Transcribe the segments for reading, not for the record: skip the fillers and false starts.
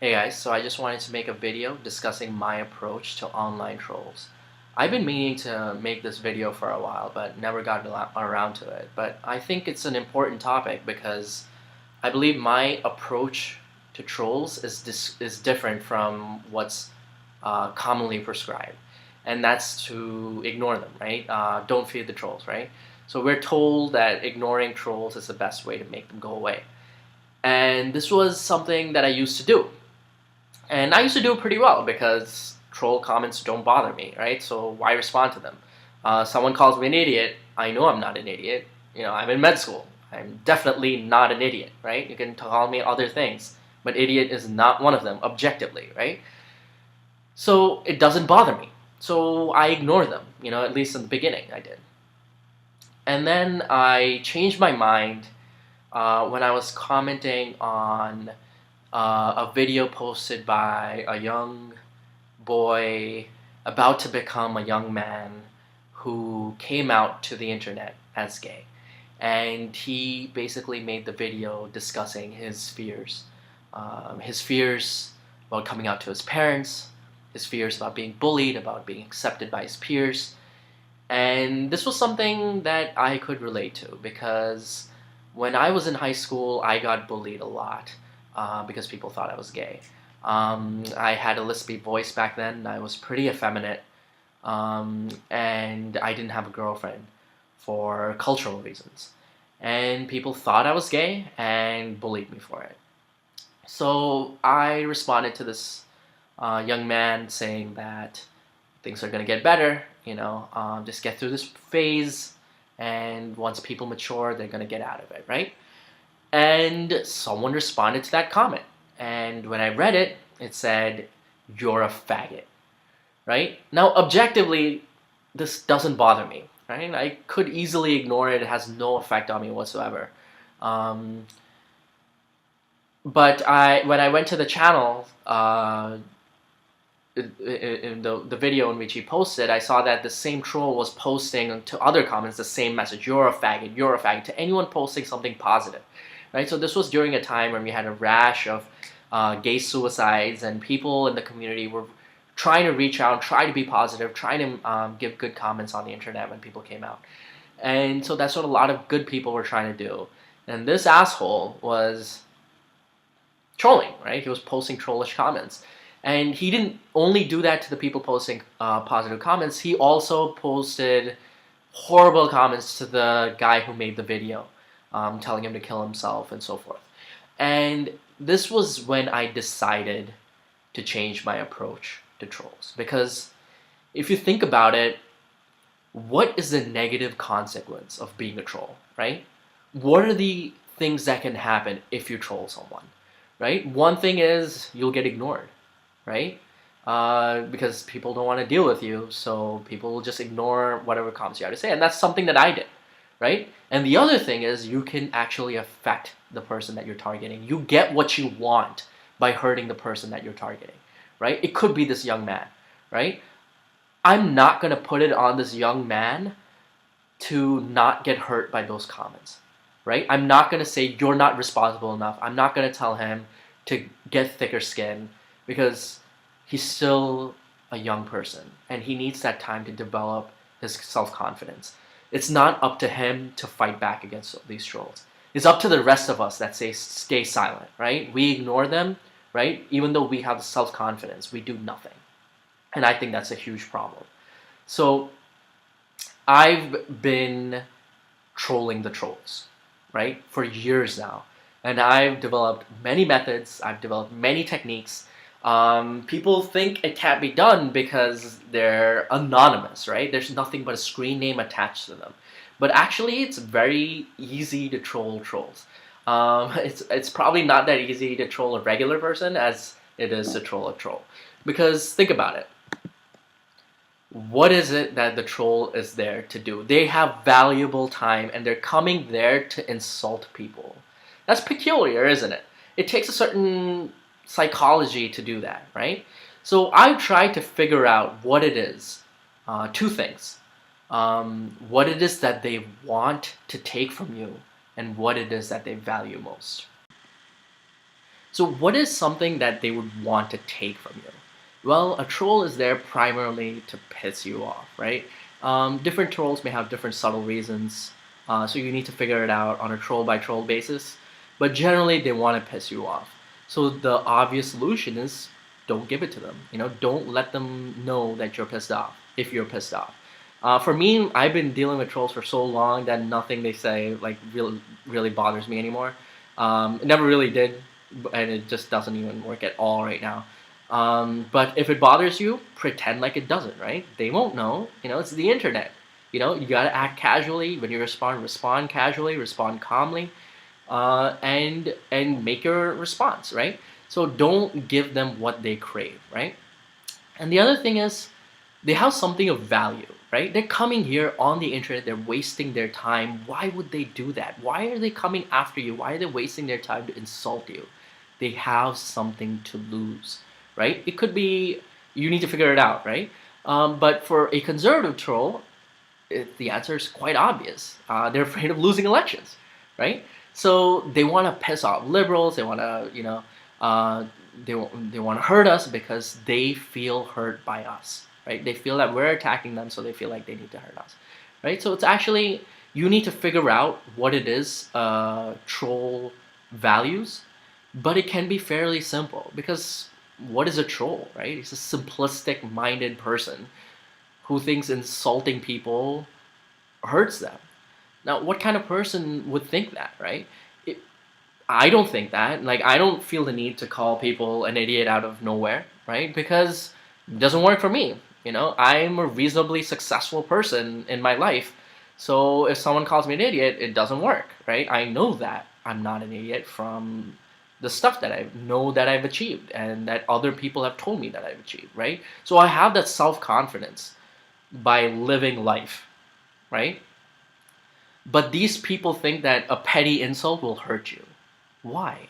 Hey guys, so I just wanted to make a video discussing my approach to online trolls. I've been meaning to make this video for a while, but never got around to it. But I think it's an important topic because I believe my approach to trolls is different from what's commonly prescribed, and that's to ignore them, right? Don't feed the trolls, right? So we're told that ignoring trolls is the best way to make them go away. And this was something that I used to do. And I used to do pretty well because troll comments don't bother me, right? So why respond to them? Someone calls me an idiot. I know I'm not an idiot. I'm in med school. I'm definitely not an idiot, right? You can call me other things, but idiot is not one of them, objectively, right? So it doesn't bother me. So I ignore them, at least in the beginning I did. And then I changed my mind when I was commenting on a video posted by a young boy about to become a young man who came out to the internet as gay. And he basically made the video discussing his fears about coming out to his parents, his fears about being bullied, about being accepted by his peers. And this was something that I could relate to because when I was in high school, I got bullied a lot because people thought I was gay. I had a lispy voice back then. I was pretty effeminate, and I didn't have a girlfriend for cultural reasons. And people thought I was gay and bullied me for it. So I responded to this young man saying that things are gonna get better. Just get through this phase, and once people mature, they're gonna get out of it, right? And someone responded to that comment. And when I read it, it said, "You're a faggot," right? Now, objectively, this doesn't bother me, right? I could easily ignore it. It has no effect on me whatsoever. Um, but when I went to the channel, in the video in which he posted, I saw that the same troll was posting to other comments the same message: "You're a faggot, you're a faggot," to anyone posting something positive, right? So this was during a time when we had a rash of gay suicides, and people in the community were trying to reach out, try to be positive, trying to give good comments on the internet when people came out. And so that's what a lot of good people were trying to do. And this asshole was trolling, right? He was posting trollish comments. And he didn't only do that to the people posting positive comments, he also posted horrible comments to the guy who made the video, telling him to kill himself and so forth. And this was when I decided to change my approach to trolls. Because if you think about it, what is the negative consequence of being a troll, right? What are the things that can happen if you troll someone, right? One thing is you'll get ignored, right? Because people don't want to deal with you, so people will just ignore whatever comments you have to say, and that's something that I did, right? And the other thing is you can actually affect the person that you're targeting. You get what you want by hurting the person that you're targeting, right? It could be this young man, right? I'm not gonna put it on this young man to not get hurt by those comments, right? I'm not gonna say you're not responsible enough. I'm not gonna tell him to get thicker skin because he's still a young person and he needs that time to develop his self-confidence. It's not up to him to fight back against these trolls. It's up to the rest of us that say stay silent, right? We ignore them, right? Even though we have self-confidence, we do nothing. And I think that's a huge problem. So I've been trolling the trolls, right, for years now. And I've developed many methods, I've developed many techniques. People think it can't be done because they're anonymous, right? There's nothing but a screen name attached to them. But actually, it's very easy to troll trolls. It's probably not that easy to troll a regular person as it is to troll a troll. Because think about it. What is it that the troll is there to do? They have valuable time and they're coming there to insult people. That's peculiar, isn't it? It takes a certain psychology to do that, right? So I've tried to figure out what it is. Two things. What it is that they want to take from you and what it is that they value most. So what is something that they would want to take from you? Well, a troll is there primarily to piss you off, right? Different trolls may have different subtle reasons, so you need to figure it out on a troll by troll basis. But generally, they want to piss you off. So the obvious solution is don't give it to them. Don't let them know that you're pissed off if you're pissed off. For me, I've been dealing with trolls for so long that nothing they say like really bothers me anymore. It never really did, and it just doesn't even work at all right now. But if it bothers you, pretend like it doesn't, right? They won't know. It's the internet. You gotta act casually when you respond. Respond casually, respond calmly, and make your response, right? So don't give them what they crave, right? And the other thing is, they have something of value, right? They're coming here on the internet, they're wasting their time. Why would they do that? Why are they coming after you? Why are they wasting their time to insult you? They have something to lose, right? It could be, you need to figure it out, right? But for a conservative troll, the answer is quite obvious. They're afraid of losing elections, right? So they want to piss off liberals. They want to, they want to hurt us because they feel hurt by us, right? They feel that we're attacking them, so they feel like they need to hurt us, right? So it's actually, you need to figure out what it is troll values, but it can be fairly simple because what is a troll, right? It's a simplistic minded person who thinks insulting people hurts them. Now, what kind of person would think that, right? I don't think that. Like, I don't feel the need to call people an idiot out of nowhere, right? Because it doesn't work for me. I'm a reasonably successful person in my life. So if someone calls me an idiot, it doesn't work, right? I know that I'm not an idiot from the stuff that I know that I've achieved and that other people have told me that I've achieved, right? So I have that self-confidence by living life, right? But these people think that a petty insult will hurt you. Why?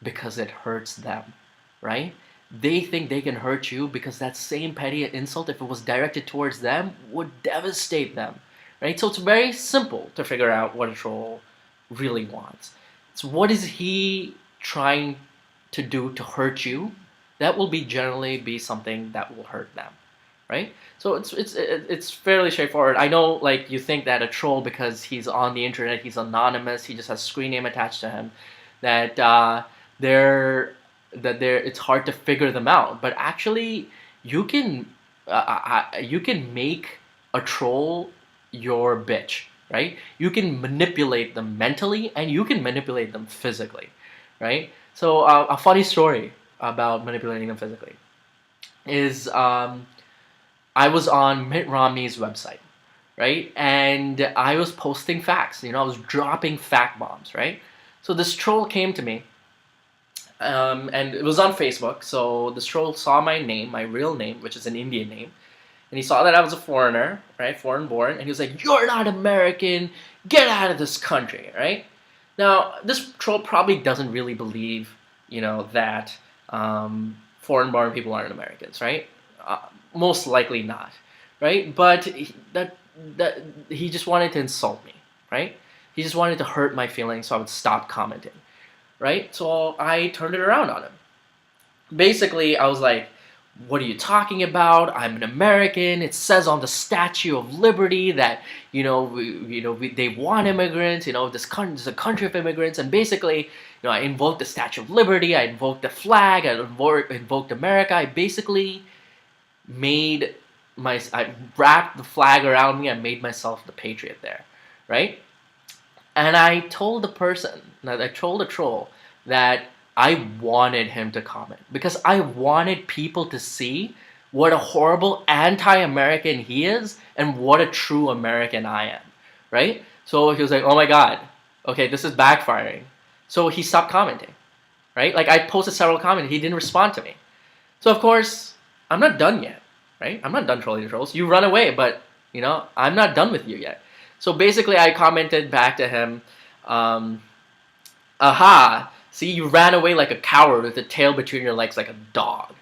Because it hurts them, right? They think they can hurt you because that same petty insult, if it was directed towards them, would devastate them, right? So it's very simple to figure out what a troll really wants. So what is he trying to do to hurt you? That will generally be something that will hurt them, right? So it's fairly straightforward. I know, like, you think that a troll, because he's on the internet, he's anonymous, he just has a screen name attached to him, that it's hard to figure them out. But actually, you can make a troll your bitch, right? You can manipulate them mentally, and you can manipulate them physically, right? So a funny story about manipulating them physically is, I was on Mitt Romney's website, right? And I was posting facts. I was dropping fact bombs, right? So this troll came to me, and it was on Facebook. So this troll saw my name, my real name, which is an Indian name, and he saw that I was a foreigner, right, foreign born, and he was like, "You're not American. Get out of this country," right? Now, this troll probably doesn't really believe, that foreign born people aren't Americans, right? Most likely not, right? But he just wanted to insult me, right? He just wanted to hurt my feelings, so I would stop commenting, right? So I turned it around on him. Basically, I was like, "What are you talking about? I'm an American. It says on the Statue of Liberty that they want immigrants. This country is a country of immigrants." And basically, I invoked the Statue of Liberty. I invoked the flag. I invoked America. I basically I wrapped the flag around me. I made myself the patriot there, right? And I told the troll that I wanted him to comment because I wanted people to see what a horrible anti-American he is and what a true American I am, right? So he was like, "Oh my God, okay, this is backfiring." So he stopped commenting, right? Like, I posted several comments, he didn't respond to me. So of course, I'm not done yet, right? I'm not done trolling the trolls. You run away, but I'm not done with you yet. So basically, I commented back to him, "Aha, see, you ran away like a coward with a tail between your legs like a dog,"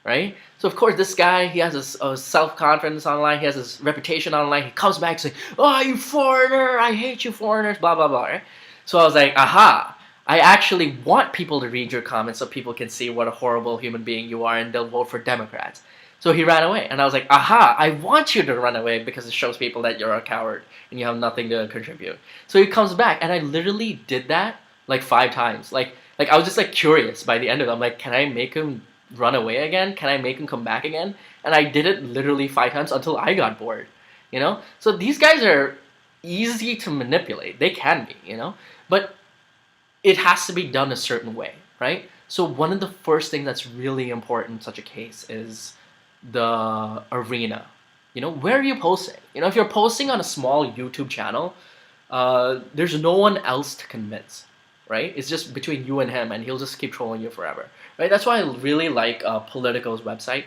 right? So of course, this guy, he has his self-confidence online, he has his reputation online, he comes back saying, "Oh, you foreigner, I hate you foreigners, blah, blah, blah," right? So I was like, "Aha, I actually want people to read your comments so people can see what a horrible human being you are and they'll vote for Democrats. So he ran away. And I was like, aha, I want you to run away because it shows people that you're a coward and you have nothing to contribute. So he comes back, and I literally did that like 5 times. Like I was just like curious by the end of it. I'm like, can I make him run away again? Can I make him come back again? And I did it literally 5 times until I got bored, you know? So these guys are easy to manipulate. They can be, you know? But it has to be done a certain way, right? So one of the first things that's really important in such a case is the arena. You know, where are you posting? You know, if you're posting on a small YouTube channel, there's no one else to convince, right? It's just between you and him, and he'll just keep trolling you forever, right? That's why I really like Politico's website,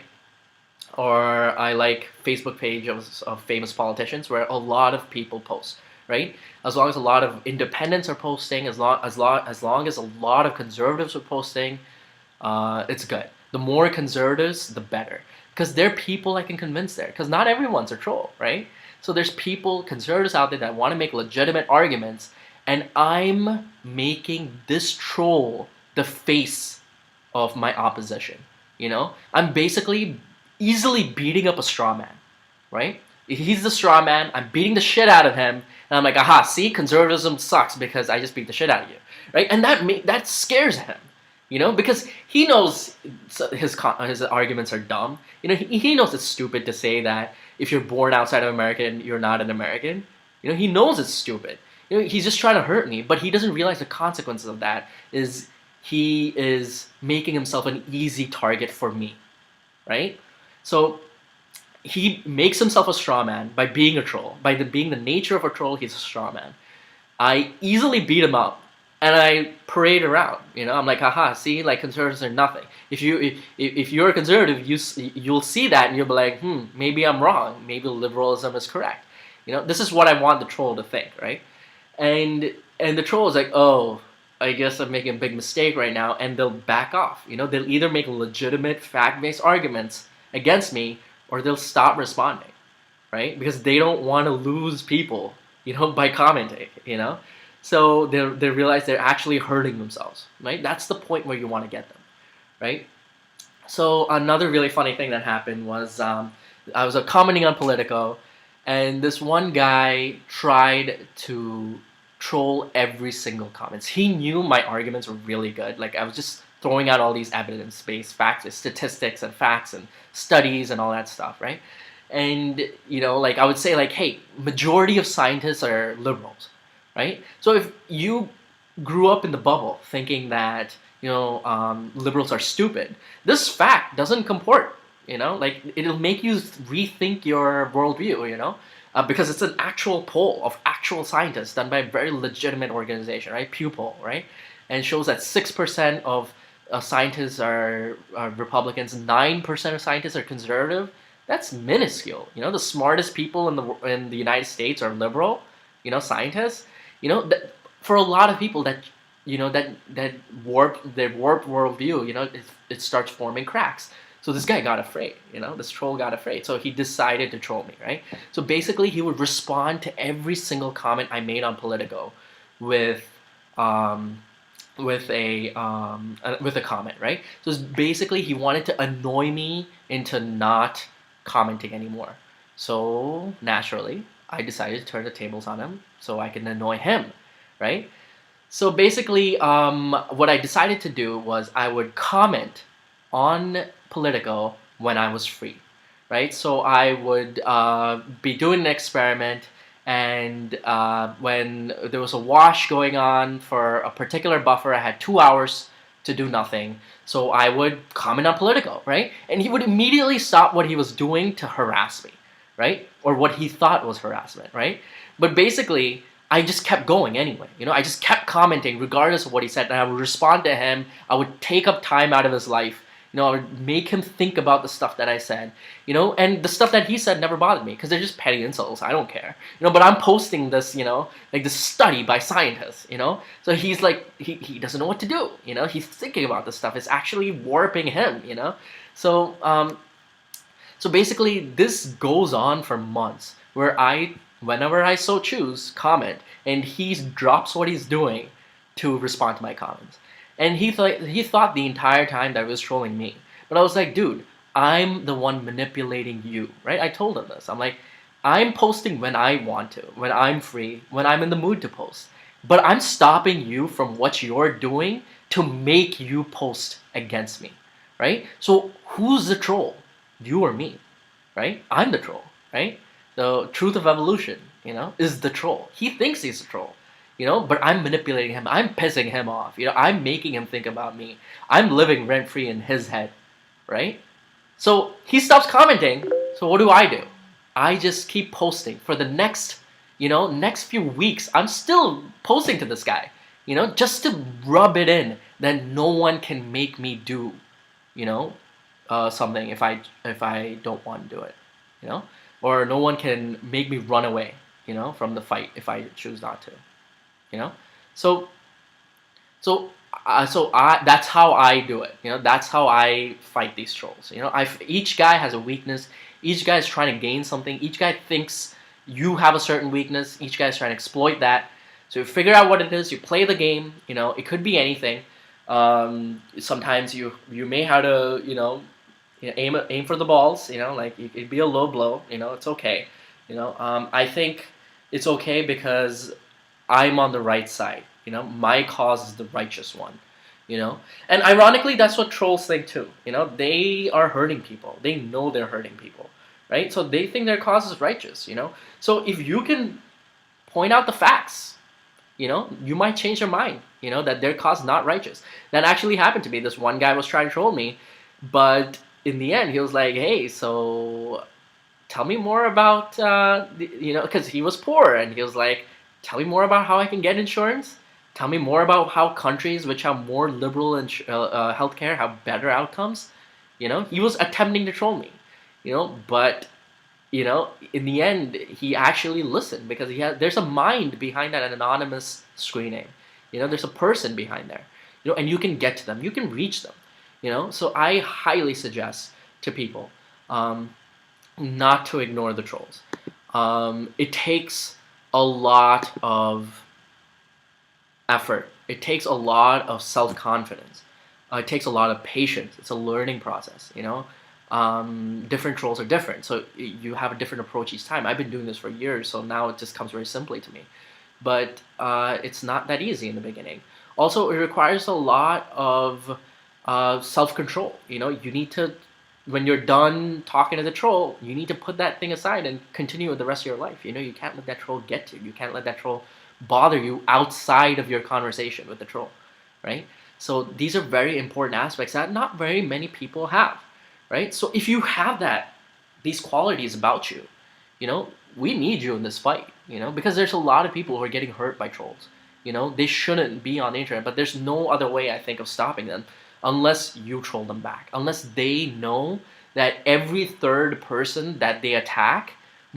or I like Facebook page of famous politicians where a lot of people post, right? As long as a lot of independents are posting, as long as a lot of conservatives are posting, it's good. The more conservatives, the better, because there are people I can convince there. Because not everyone's a troll, right? So there's people, conservatives out there that want to make legitimate arguments, and I'm making this troll the face of my opposition. You know, I'm basically easily beating up a straw man, right? He's the straw man. I'm beating the shit out of him, and I'm like, aha, see, conservatism sucks because I just beat the shit out of you, right? And that scares him, you know, because he knows his arguments are dumb. You know, he knows it's stupid to say that if you're born outside of America and you're not an American. You know, he knows it's stupid. You know, he's just trying to hurt me, but he doesn't realize the consequences of that is he is making himself an easy target for me, right? So he makes himself a straw man by being a troll. By being the nature of a troll, he's a straw man. I easily beat him up, and I parade around. You know, I'm like, haha, see, like conservatives are nothing. If you're a conservative, you'll see that and you'll be like, maybe I'm wrong. Maybe liberalism is correct. You know, this is what I want the troll to think, right? And the troll is like, oh, I guess I'm making a big mistake right now, and they'll back off. You know, they'll either make legitimate fact-based arguments against me, or they'll stop responding, right? Because they don't want to lose people, you know, by commenting, you know? So they realize they're actually hurting themselves, right? That's the point where you want to get them, right? So another really funny thing that happened was I was commenting on Politico, and this one guy tried to troll every single comments. He knew my arguments were really good. Like I was just throwing out all these evidence-based facts, statistics and facts and studies and all that stuff, right? And, you know, like I would say like, hey, majority of scientists are liberals, right? So if you grew up in the bubble thinking that, you know, liberals are stupid, this fact doesn't comport, you know? Like it'll make you rethink your worldview, you know? Because it's an actual poll of actual scientists done by a very legitimate organization, right? Pew poll, right? And it shows that 6% of scientists are Republicans, 9% of scientists are conservative. That's minuscule. You know, the smartest people in the United States are liberal. You know, scientists. You know, for a lot of people that, you know, that warped worldview. You know, it starts forming cracks. So this guy got afraid. You know, this troll got afraid. So he decided to troll me, right? So basically, he would respond to every single comment I made on Politico with a comment, right? So it's basically he wanted to annoy me into not commenting anymore. So naturally, I decided to turn the tables on him so I can annoy him, right? So basically, what I decided to do was I would comment on Politico when I was free, right? So I would be doing an experiment, and when there was a wash going on for a particular buffer, I had 2 hours to do nothing. So I would comment on Politico, right? And he would immediately stop what he was doing to harass me, right? Or what he thought was harassment, right? But basically, I just kept going anyway. You know, I just kept commenting regardless of what he said, and I would respond to him. I would take up time out of his life. You know, I would make him think about the stuff that I said, you know, and the stuff that he said never bothered me because they're just petty insults. I don't care, you know, but I'm posting this, you know, like this study by scientists, you know, so he's like, he doesn't know what to do, you know, he's thinking about this stuff. It's actually warping him, you know, so, so basically this goes on for months where whenever I so choose, comment, and he drops what he's doing to respond to my comments. And he thought the entire time that he was trolling me. But I was like, dude, I'm the one manipulating you, right? I told him this. I'm like, I'm posting when I want to, when I'm free, when I'm in the mood to post. But I'm stopping you from what you're doing to make you post against me, right? So who's the troll? You or me, right? I'm the troll, right? The truth of evolution, is the troll. He thinks he's a troll, but I'm manipulating him. I'm pissing him off. I'm making him think about me. I'm living rent free in his head, right? So he stops commenting. So what do? I just keep posting for the next few weeks. I'm still posting to this guy, just to rub it in that no one can make me do, something if I don't want to do it, or no one can make me run away, from the fight if I choose not to, you know. So that's how I do it. That's how I fight these trolls. Each guy has a weakness. Each guy is trying to gain something. Each guy thinks you have a certain weakness. Each guy is trying to exploit that. So you figure out what it is. You play the game. It could be anything. Sometimes you may have to aim for the balls. Like it'd be a low blow. It's okay. I think it's okay because I'm on the right side. My cause is the righteous one. And ironically, that's what trolls think too. They are hurting people. They know they're hurting people, right? So they think their cause is righteous. So if you can point out the facts, you might change your mind. That their cause is not righteous. That actually happened to me. This one guy was trying to troll me, but in the end, he was like, "Hey, so tell me more about because he was poor, and he was like, tell me more about how I can get insurance. Tell me more about how countries which have more liberal healthcare have better outcomes." He was attempting to troll me, but in the end, he actually listened because there's a mind behind that anonymous screening. There's a person behind there, and you can get to them, you can reach them, So I highly suggest to people not to ignore the trolls. It takes a lot of effort. It takes a lot of self-confidence. It takes a lot of patience. It's a learning process, different trolls are different, so you have a different approach each time. I've been doing this for years, so now it just comes very simply to me. But it's not that easy in the beginning. Also, it requires a lot of self-control. You need to, when you're done talking to the troll, you need to put that thing aside and continue with the rest of your life. You can't let that troll get to you. You can't let that troll bother you outside of your conversation with the troll, right? So these are very important aspects that not very many people have, right? So if you have these qualities about you, we need you in this fight, because there's a lot of people who are getting hurt by trolls. They shouldn't be on the internet, but there's no other way, I think, of stopping them unless you troll them back, unless they know that every third person that they attack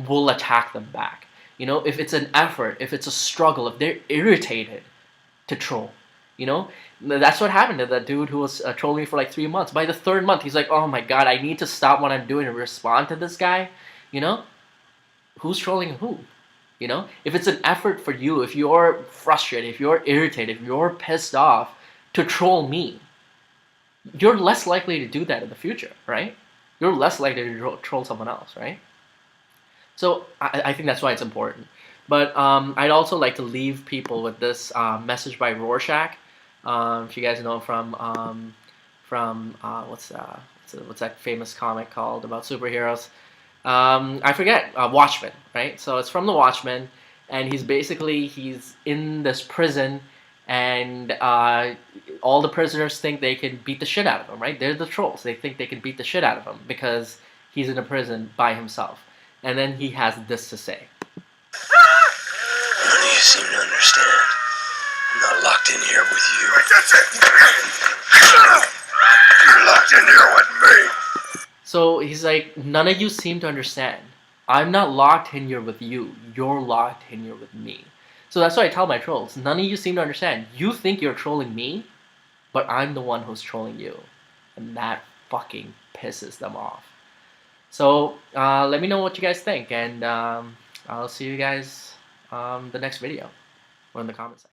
will attack them back. If it's an effort, if it's a struggle, if they're irritated to troll, that's what happened to that dude who was trolling me for like 3 months. By the third month, he's like, oh my god, I need to stop what I'm doing and respond to this guy. Who's trolling who? If it's an effort for you, if you're frustrated, if you're irritated, if you're pissed off to troll me, you're less likely to do that in the future, right? You're less likely to troll someone else, right? So I think that's why it's important. But I'd also like to leave people with this message by Rorschach. If you guys know him from what's that famous comic called about superheroes? I forget. Watchmen, right? So it's from the Watchmen, and he's in this prison, and all the prisoners think they can beat the shit out of him, right? They're the trolls. They think they can beat the shit out of him because he's in a prison by himself. And then he has this to say. None of you seem to understand. I'm not locked in here with you. That's it! You're locked in here with me! So he's like, none of you seem to understand. I'm not locked in here with you. You're locked in here with me. So that's what I tell my trolls. None of you seem to understand. You think you're trolling me, but I'm the one who's trolling you. And that fucking pisses them off. So let me know what you guys think, and I'll see you guys the next video or in the comments section.